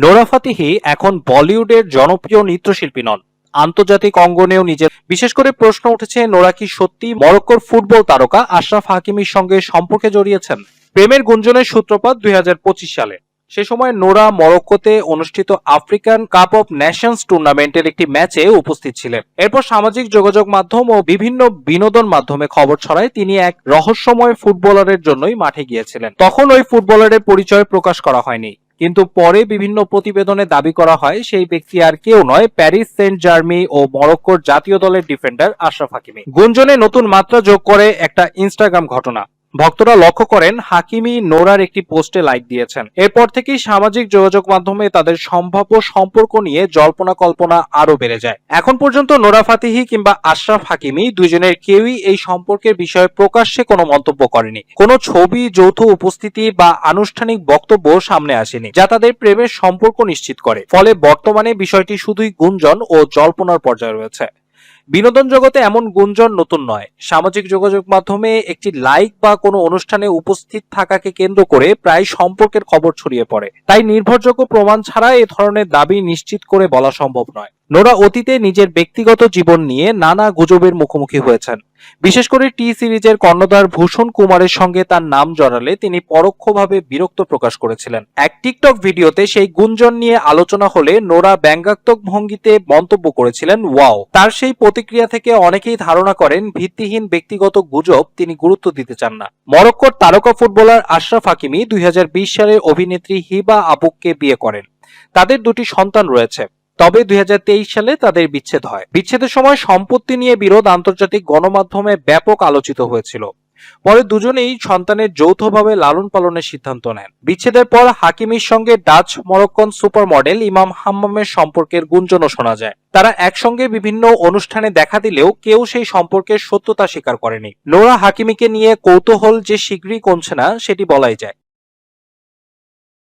Nora Fatehi এখন বলিউডের জনপ্রিয় নৃত্যশিল্পী নন, আন্তর্জাতিক অঙ্গনেও নিজের। বিশেষ করে প্রশ্ন উঠেছে, নোরা কি সত্যি মরক্কোর ফুটবল তারকা আশরাফ হাকিমির সঙ্গে সম্পর্কে জড়িয়েছেন? প্রেমের গুঞ্জনের সূত্রপাত 2025 সালে। সে সময় নোরা মরক্কোতে অনুষ্ঠিত আফ্রিকান কাপ অফ নেশনস টুর্নামেন্টের একটি ম্যাচে উপস্থিত ছিলেন। এরপর সামাজিক যোগাযোগ মাধ্যম ও বিভিন্ন বিনোদন মাধ্যমে খবর ছড়ায় তিনি এক রহস্যময় ফুটবলারের জন্যই মাঠে গিয়েছিলেন। তখন ওই ফুটবলারের পরিচয় প্রকাশ করা হয়নি, কিন্তু পরে বিভিন্ন প্রতিবেদনে দাবি করা হয় সেই ব্যক্তি আর কেউ নয়, প্যারিস সেন্ট জার্মি ও মরক্কোর জাতীয় দলের ডিফেন্ডার আশরাফ হাকিমি। গুঞ্জনে নতুন মাত্রা যোগ করে একটা ইনস্টাগ্রাম ঘটনা। ভক্তরা লক্ষ্য করেন হাকিমি নোরার একটি পোস্টে লাইক দিয়েছেন। এরপর থেকেই সামাজিক যোগাযোগ মাধ্যমে তাদের সম্ভাব্য সম্পর্ক নিয়ে জল্পনা কল্পনা আরো বেড়ে যায়। এখন পর্যন্ত নোরা ফাতেহি কিংবা আশরাফ হাকিমি দুইজনের কেউই এই সম্পর্কের বিষয়ে প্রকাশ্যে কোনো মন্তব্য করেনি। কোনো ছবি, যৌথ উপস্থিতি বা আনুষ্ঠানিক বক্তব্য সামনে আসেনি যা তাদের প্রেমের সম্পর্ক নিশ্চিত করে। ফলে বর্তমানে বিষয়টি শুধুই গুঞ্জন ও জল্পনার পর্যায়ে রয়েছে। বিনোদন জগতে এমন গুঞ্জন নতুন নয়। সামাজিক যোগাযোগ মাধ্যমে একটি লাইক বা কোনো অনুষ্ঠানে উপস্থিত থাকাকে কেন্দ্র করে প্রায় সম্পর্কের খবর ছড়িয়ে পড়ে। তাই নির্ভরযোগ্য প্রমাণ ছাড়া এ ধরনের দাবি নিশ্চিত করে বলা সম্ভব নয়। নোরা অতীতে নিজের ব্যক্তিগত জীবন নিয়ে নানা গুজবের মুখোমুখি হয়েছেন। বিশেষ করে টি সিরিজের কর্ণধার ভূষণ কুমারের সঙ্গে তার নাম জড়ালে তিনি পরোক্ষভাবে বিরক্ত প্রকাশ করেছিলেন। এক টিকটক ভিডিওতে সেই গুঞ্জন নিয়ে আলোচনা হলে নোরা ব্যঙ্গাত্মক ভঙ্গিতে মন্তব্য করেছিলেন, ওয়াও। তার সেই প্রতিক্রিয়া থেকে অনেকেই ধারণা করেন ভিত্তিহীন ব্যক্তিগত গুজব তিনি গুরুত্ব দিতে চান না। মরক্কোর তারকা ফুটবলার আশরাফ হাকিমি 2020 সালে অভিনেত্রী হিবা আবুককে বিয়ে করেন। তাদের দুটি সন্তান রয়েছে। তবে 2023 সালে তাদের বিচ্ছেদ হয়। বিচ্ছেদের সময় সম্পত্তি নিয়ে বিরোধ আন্তর্জাতিক গণমাধ্যমে ব্যাপক আলোচিত হয়েছিল। পরে দুজনেই সন্তানের যৌথভাবে লালন পালনের সিদ্ধান্ত নেন। বিচ্ছেদের পর হাকিমির সঙ্গে ডাচ মরক্কন সুপার মডেল ইমাম হাম্মামের সম্পর্কের গুঞ্জনও শোনা যায়। তারা একসঙ্গে বিভিন্ন অনুষ্ঠানে দেখা দিলেও কেউ সেই সম্পর্কের সত্যতা স্বীকার করেনি। নোরা হাকিমিকে নিয়ে কৌতূহল যে শীঘ্রই কমছে না সেটি বলাই যায়।